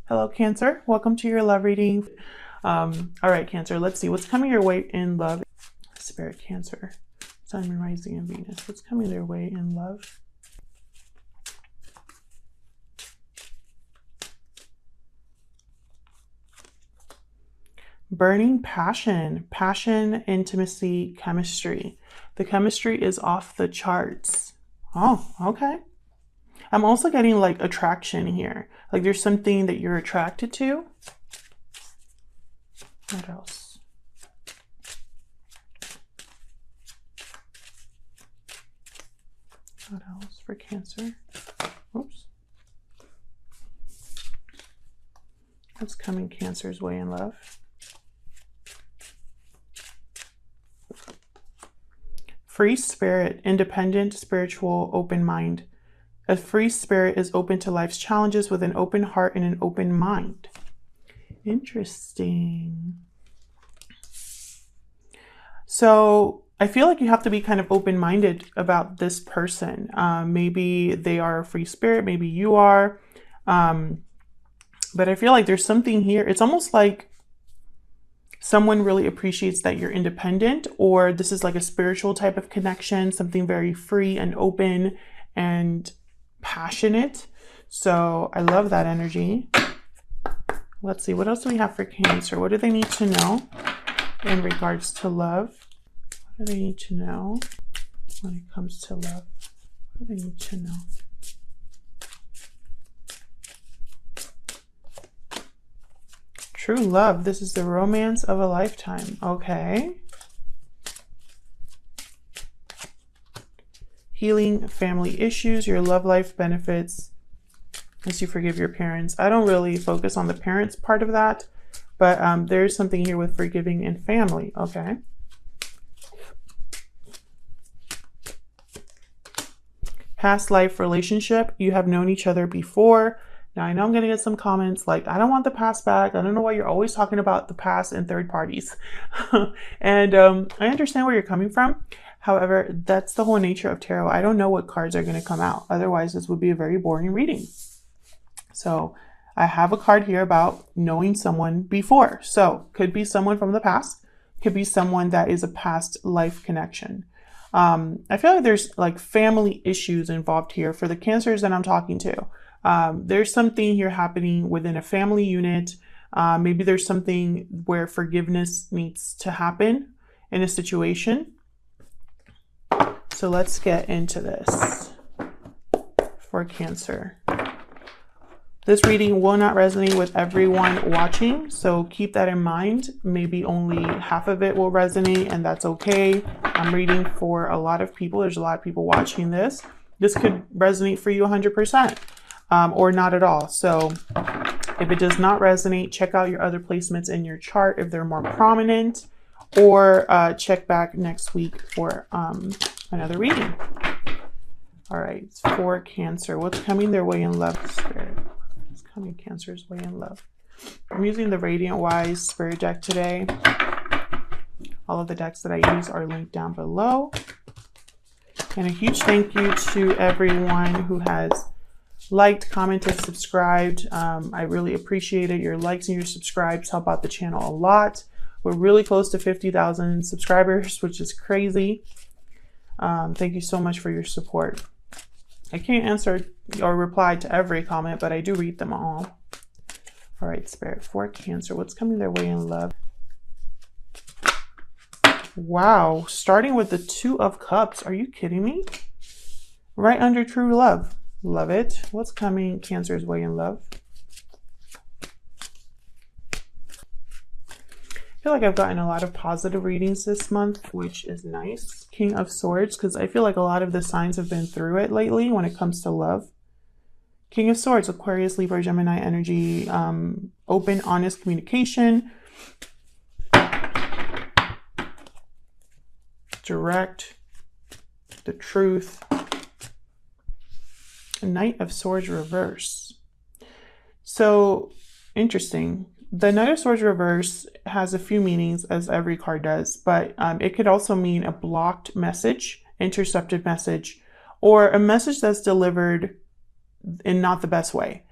Hello, Cancer. Welcome to your love reading. All right, Cancer, let's see what's coming your way in love. Spirit, Cancer, Sun, Moon, Rising, and Venus. What's coming their way in love? Burning passion, intimacy, chemistry. The chemistry is off the charts. Oh, okay. I'm also getting like attraction here. Like there's something that you're attracted to. What else? What else for Cancer? Oops. What's coming Cancer's way in love? Free spirit, independent, spiritual, open mind. A free spirit is open to life's challenges with an open heart and an open mind. Interesting. So I feel like you have to be kind of open-minded about this person. Maybe they are a free spirit, maybe you are. But I feel like there's something here. It's almost like someone really appreciates that you're independent, or this is like a spiritual type of connection, something very free and open and passionate. So I love that energy. Let's see, what else do we have for Cancer? What do they need to know in regards to love? What do they need to know when it comes to love? What do they need to know? True love. This is the romance of a lifetime. Okay. Healing family issues. Your love life benefits as you forgive your parents. I don't really focus on the parents part of that, but there's something here with forgiving and family. Okay. Past life relationship. You have known each other before. Now, I know I'm going to get some comments like, I don't want the past back. I don't know why you're always talking about the past and third parties. And I understand where you're coming from. However, that's the whole nature of tarot. I don't know what cards are going to come out. Otherwise, this would be a very boring reading. So I have a card here about knowing someone before. So could be someone from the past. Could be someone that is a past life connection. I feel like there's like family issues involved here for the Cancers that I'm talking to. There's something here happening within a family unit. Maybe there's something where forgiveness needs to happen in a situation. So let's get into this for Cancer. This reading will not resonate with everyone watching, so keep that in mind. Maybe only half of it will resonate, and that's okay. I'm reading for a lot of people. There's a lot of people watching this. This could resonate for you 100%. Or not at all. So if it does not resonate, check out your other placements in your chart if they're more prominent, or check back next week for another reading. All right, for Cancer, what's coming their way in love? Spirit, what's coming Cancer's way in love? I'm using the Radiant Wise Spirit deck today. All of the decks that I use are linked down below. And a huge thank you to everyone who has liked, commented, subscribed. I really appreciate it. Your likes and your subscribes help out the channel a lot. We're really close to 50,000 subscribers, which is crazy. Thank you so much for your support. I can't answer or reply to every comment, but I do read them all. All right, Spirit, for Cancer, what's coming their way in love? Wow, starting with the Two of Cups. Are you kidding me? Right under true love. Love it. What's coming Cancer's way in love? I feel like I've gotten a lot of positive readings this month, which is nice. King of Swords, because I feel like a lot of the signs have been through it lately when it comes to love. King of Swords, Aquarius, Libra, Gemini energy, open, honest communication, direct, the truth. Knight of Swords reverse. So interesting. The Knight of Swords reverse has a few meanings, as every card does, but it could also mean a blocked message, intercepted message, or a message that's delivered in not the best way.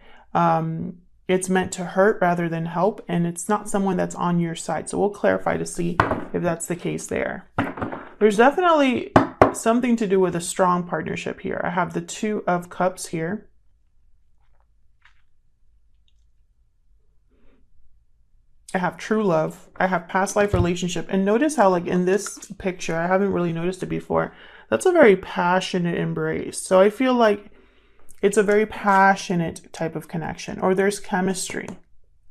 it's meant to hurt rather than help, and it's not someone that's on your side. So we'll clarify to see if that's the case there. There's definitely something to do with a strong partnership here. I have the Two of Cups here. I have true love. I have past life relationship. And notice how, like, in this picture, I haven't really noticed it before. That's a very passionate embrace. So I feel like it's a very passionate type of connection, or there's chemistry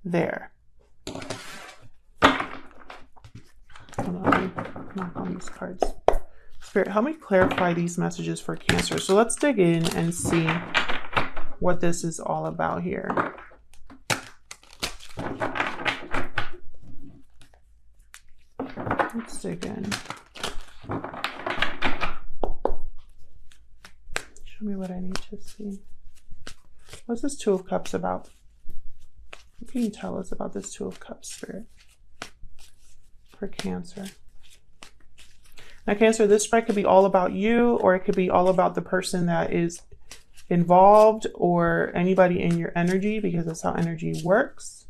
there. Hold on, let me knock on these cards. Spirit, help me clarify these messages for Cancer. So let's dig in and see what this is all about here. Let's dig in. Show me what I need to see. What's this Two of Cups about? What can you tell us about this Two of Cups, Spirit? For Cancer. Now, Cancer, this spread could be all about you, or it could be all about the person that is involved, or anybody in your energy, because that's how energy works.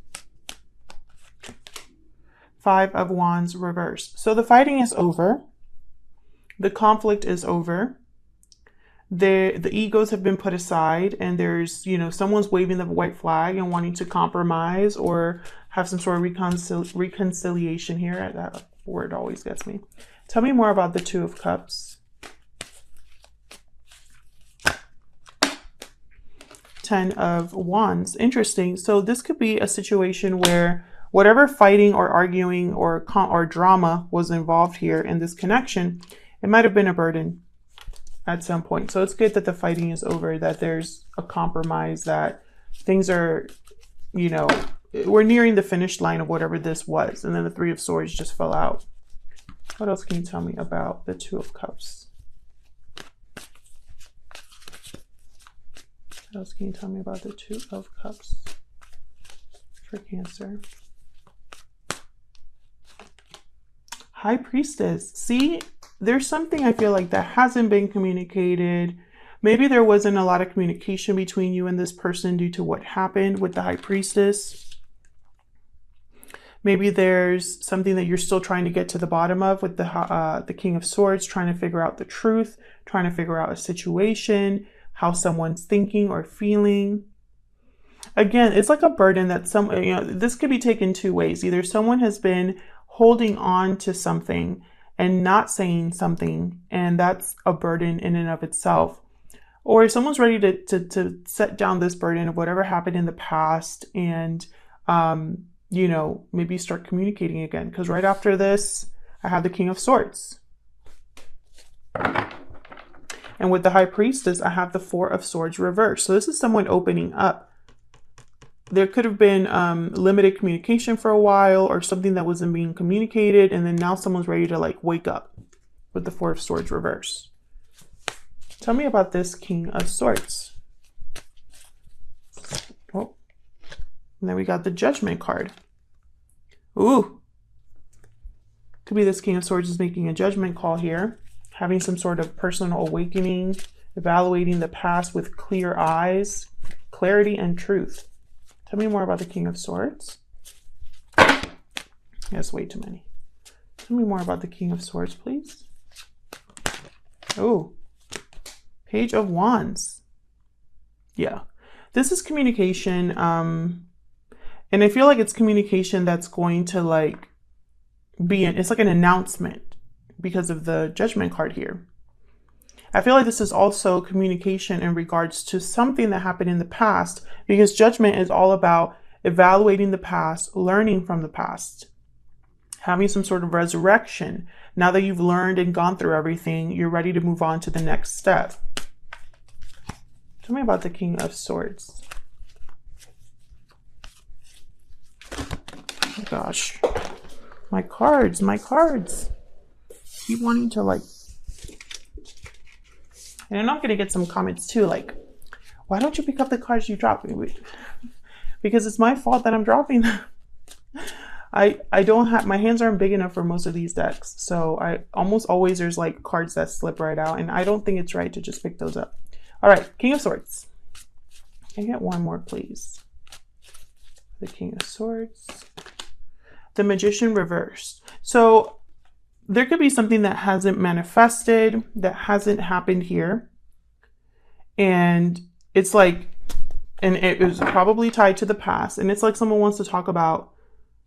Five of Wands reversed. So the fighting is over. The conflict is over. The egos have been put aside, and there's, you know, someone's waving the white flag and wanting to compromise or have some sort of reconciliation here. That word always gets me. Tell me more about the Two of Cups. Ten of Wands. Interesting. So this could be a situation where whatever fighting or arguing or drama was involved here in this connection, it might have been a burden at some point. So it's good that the fighting is over, that there's a compromise, that things are, you know, we're nearing the finish line of whatever this was. And then the Three of Swords just fell out. What else can you tell me about the Two of Cups? What else can you tell me about the Two of Cups for Cancer? High Priestess. See, there's something I feel like that hasn't been communicated. Maybe there wasn't a lot of communication between you and this person due to what happened with the High Priestess. Maybe there's something that you're still trying to get to the bottom of with the King of Swords, trying to figure out the truth, trying to figure out a situation, how someone's thinking or feeling. Again, it's like a burden that this could be taken two ways. Either someone has been holding on to something and not saying something, and that's a burden in and of itself. Or someone's ready to set down this burden of whatever happened in the past and, you know, maybe start communicating again. Because right after this, I have the King of Swords. And with the High Priestess, I have the Four of Swords reversed. So this is someone opening up. There could have been limited communication for a while, or something that wasn't being communicated, and then now someone's ready to like wake up with the Four of Swords reverse. Tell me about this King of Swords. Oh, and then we got the Judgment card. Ooh, could be this King of Swords is making a judgment call here, having some sort of personal awakening, evaluating the past with clear eyes, clarity and truth. Tell me more about the King of Swords. That's way too many. Tell me more about the King of Swords, please. Oh, Page of Wands. Yeah, this is communication. And I feel like it's communication that's going to like it's like an announcement because of the Judgment card here. I feel like this is also communication in regards to something that happened in the past, because Judgment is all about evaluating the past, learning from the past, having some sort of resurrection. Now that you've learned and gone through everything, you're ready to move on to the next step. Tell me about the King of Swords. Oh gosh, my cards keep wanting to like. And I'm not going to get some comments too, like, why don't you pick up the cards you drop? Because it's my fault that I'm dropping them. I don't have, my hands aren't big enough for most of these decks. So I almost always, there's like cards that slip right out, and I don't think it's right to just pick those up. All right, King of Swords. Can I get one more, please? The King of Swords. The Magician reversed. So there could be something that hasn't manifested, that hasn't happened here. And it's like, and it was probably tied to the past. And it's like someone wants to talk about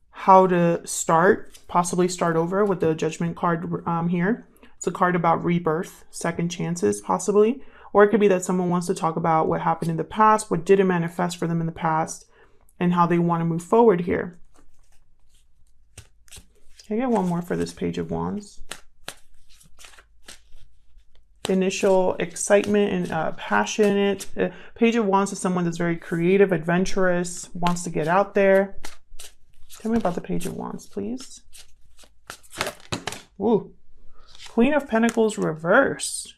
how to start, possibly start over with the Judgment card here. It's a card about rebirth, second chances, possibly. Or it could be that someone wants to talk about what happened in the past, what didn't manifest for them in the past, and how they want to move forward here. Can I get one more for this Page of Wands? Initial excitement and passionate. Page of Wands is someone that's very creative, adventurous, wants to get out there. Tell me about the Page of Wands, please. Ooh. Queen of Pentacles reversed.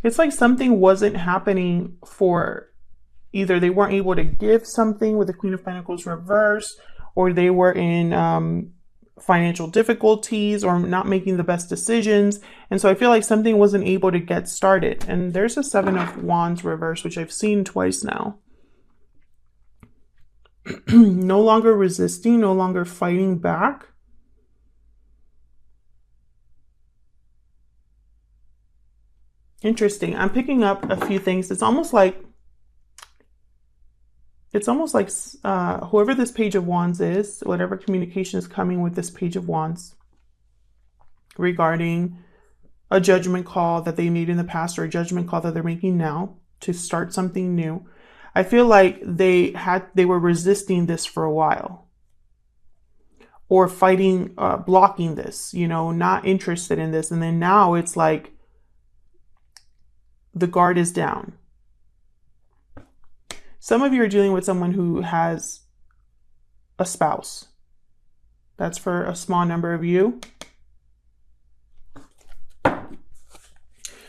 It's like something wasn't happening for either they weren't able to give something with the Queen of Pentacles reversed, or they were in financial difficulties or not making the best decisions. And so I feel like something wasn't able to get started. And there's a Seven of Wands reverse, which I've seen twice now. No longer resisting, no longer fighting back. Interesting. I'm picking up a few things. It's almost like whoever this Page of Wands is, whatever communication is coming with this Page of Wands regarding a judgment call that they made in the past or a judgment call that they're making now to start something new. I feel like they were resisting this for a while, or fighting, blocking this, you know, not interested in this. And then now it's like the guard is down. Some of you are dealing with someone who has a spouse. That's for a small number of you.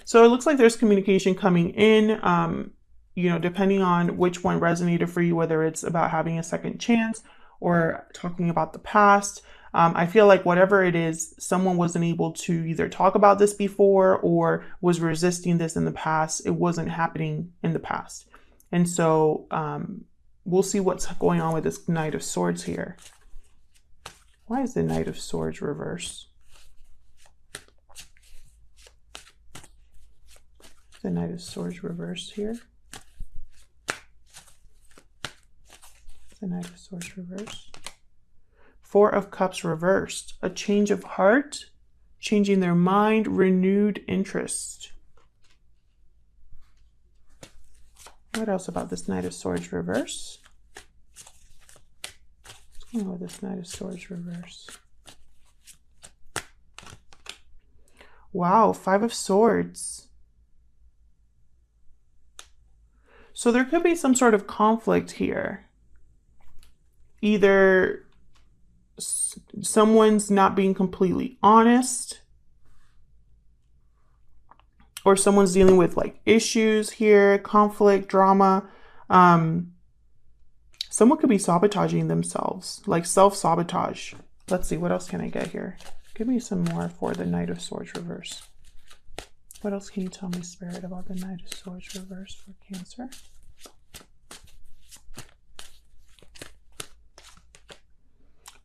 So it looks like there's communication coming in, you know, depending on which one resonated for you, whether it's about having a second chance or talking about the past. I feel like whatever it is, someone wasn't able to either talk about this before or was resisting this in the past. It wasn't happening in the past. And so we'll see what's going on with this Knight of Swords here. Why is the Knight of Swords reversed? The Knight of Swords reversed here. The Knight of Swords reversed. Four of Cups reversed. A change of heart, changing their mind, renewed interest. What else about this Knight of Swords reverse? What's going on with this Knight of Swords reverse? Wow, Five of Swords. So there could be some sort of conflict here. Either someone's not being completely honest, or someone's dealing with like issues here, conflict, drama. Someone could be sabotaging themselves, like self-sabotage. Let's see, what else can I get here? Give me some more for the Knight of Swords reverse. What else can you tell me, Spirit, about the Knight of Swords reverse for Cancer?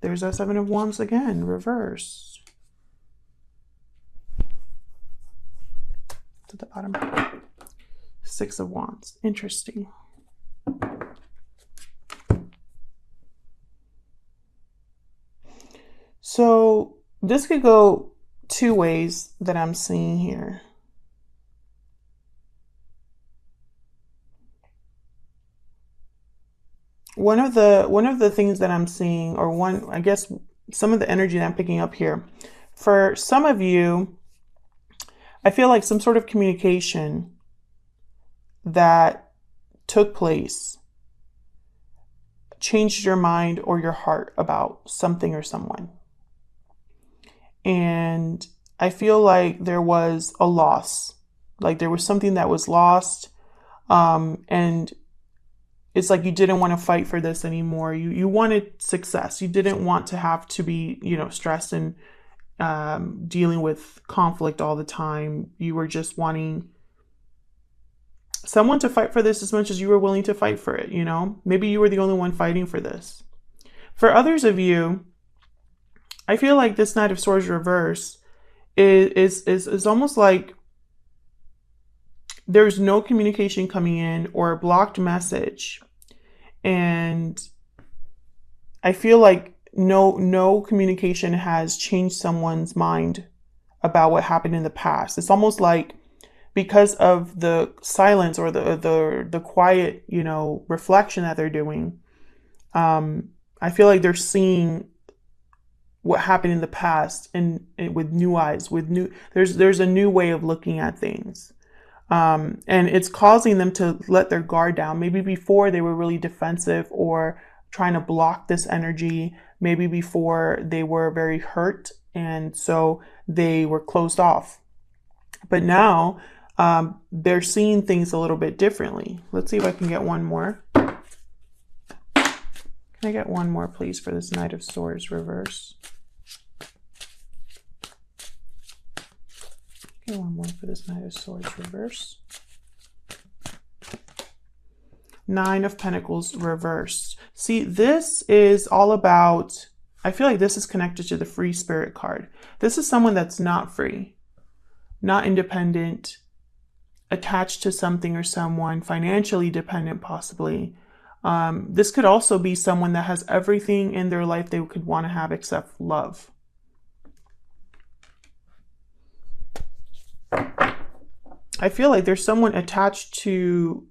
There's that Seven of Wands again, reverse. To the bottom. Six of Wands. Interesting. So this could go two ways that I'm seeing here. One of the things that I'm seeing, or I guess some of the energy that I'm picking up here, for some of you, I feel like some sort of communication that took place changed your mind or your heart about something or someone. And I feel like there was a loss, like there was something that was lost, and it's like you didn't want to fight for this anymore. You wanted success. You didn't want to have to be, you know, stressed and dealing with conflict all the time. You were just wanting someone to fight for this as much as you were willing to fight for it, you know? Maybe you were the only one fighting for this. For others of you, I feel like this Knight of Swords reverse is almost like there's no communication coming in or a blocked message. And I feel like no communication has changed someone's mind about what happened in the past. It's almost like because of the silence or the quiet, you know, reflection that they're doing, I feel like they're seeing what happened in the past and with new eyes, with new, there's a new way of looking at things. And it's causing them to let their guard down. Maybe before they were really defensive or trying to block this energy. Maybe before they were very hurt and so they were closed off. But now they're seeing things a little bit differently. Let's see if I can get one more. Can I get one more, please, for this Knight of Swords reverse? Get one more for this Knight of Swords reverse. Nine of Pentacles reverse. See, this is all about, I feel like this is connected to the Free Spirit card. This is someone that's not free, not independent, attached to something or someone, financially dependent possibly. This could also be someone that has everything in their life they could want to have except love. I feel like there's someone attached to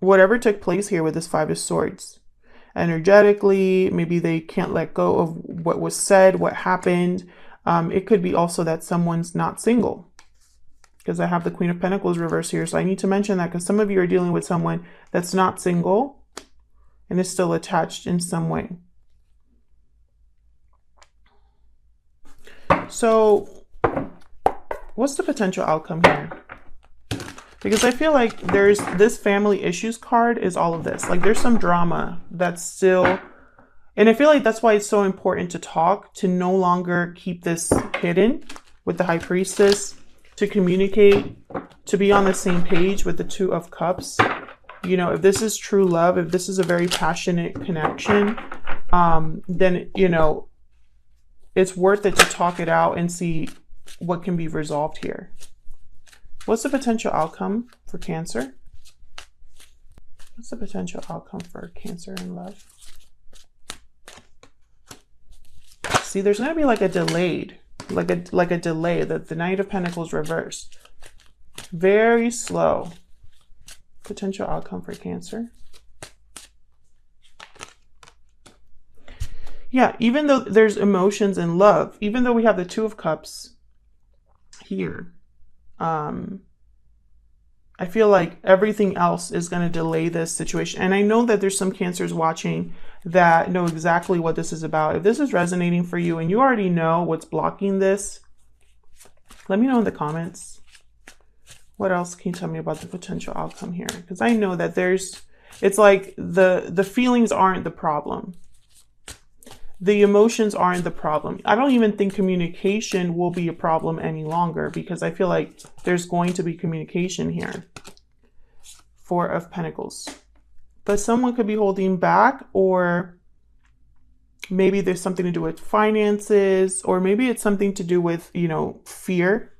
whatever took place here with this Five of Swords. Energetically, maybe they can't let go of what was said, what happened. It could be also that someone's not single, because I have the Queen of Pentacles reverse here. So I need to mention that because some of you are dealing with someone that's not single and is still attached in some way. So what's the potential outcome here? Because I feel like there's this family issues card is all of this. Like there's some drama that's still, and I feel like that's why it's so important to talk, to no longer keep this hidden with the High Priestess, to communicate, to be on the same page with the Two of Cups. You know, if this is true love, if this is a very passionate connection, then, you know, it's worth it to talk it out and see what can be resolved here. What's the potential outcome for Cancer? What's the potential outcome for Cancer in love? See, there's going to be like a delayed, like a delay, the Knight of Pentacles reverse. Very slow. Potential outcome for Cancer. Yeah, even though there's emotions and love, even though we have the Two of Cups here, I feel like everything else is going to delay this situation. And I know that there's some Cancers watching that know exactly what this is about. If this is resonating for you and you already know what's blocking this, let me know in the comments. What else can you tell me about the potential outcome here? Because I know that it's like the feelings aren't the problem. The emotions aren't the problem. I don't even think communication will be a problem any longer, because I feel like there's going to be communication here. Four of Pentacles. But someone could be holding back, or maybe there's something to do with finances, or maybe it's something to do with, you know, fear.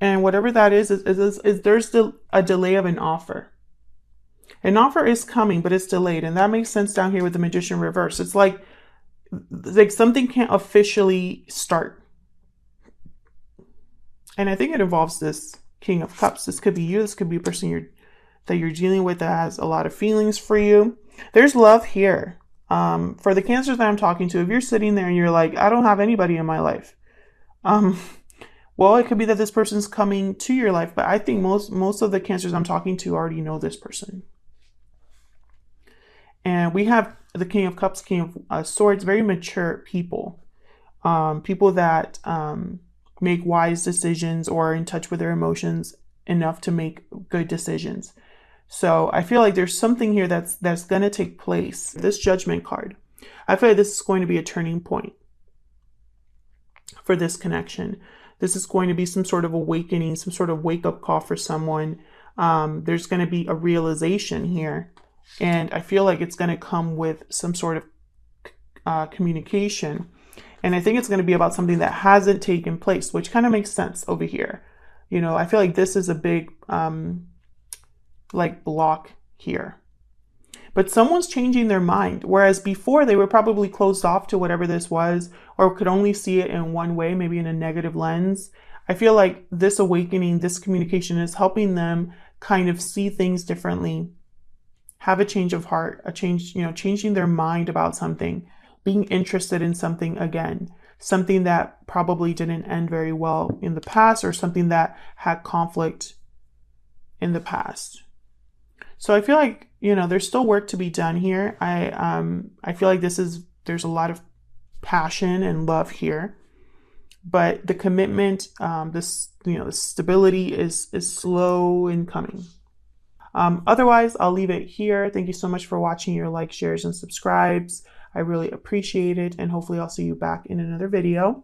And whatever that is there's a delay of an offer. An offer is coming, but it's delayed. And that makes sense down here with the Magician reverse. It's like something can't officially start. And I think it involves this King of Cups. This could be you. This could be a person that you're dealing with that has a lot of feelings for you. There's love here. For the Cancers that I'm talking to, if you're sitting there and you're like, I don't have anybody in my life. Well, it could be that this person's coming to your life, but I think most of the Cancers I'm talking to already know this person. And we have the King of Cups, King of Swords, very mature people. People that make wise decisions or are in touch with their emotions enough to make good decisions. So I feel like there's something here that's going to take place. This Judgment card, I feel like this is going to be a turning point for this connection. This is going to be some sort of awakening, some sort of wake-up call for someone. There's going to be a realization here. And I feel like it's going to come with some sort of communication. And I think it's going to be about something that hasn't taken place, which kind of makes sense over here. You know, I feel like this is a big like block here. But someone's changing their mind, whereas before they were probably closed off to whatever this was, or could only see it in one way, maybe in a negative lens. I feel like this awakening, this communication is helping them kind of see things differently, have a change of heart, a change, you know, changing their mind about something, being interested in something again, something that probably didn't end very well in the past, or something that had conflict in the past. So I feel like, you know, there's still work to be done here. I feel like there's a lot of passion and love here, but the commitment, the stability is slow in coming. Otherwise, I'll leave it here. Thank you so much for watching. Your likes, shares, and subscribes. I really appreciate it, and hopefully I'll see you back in another video.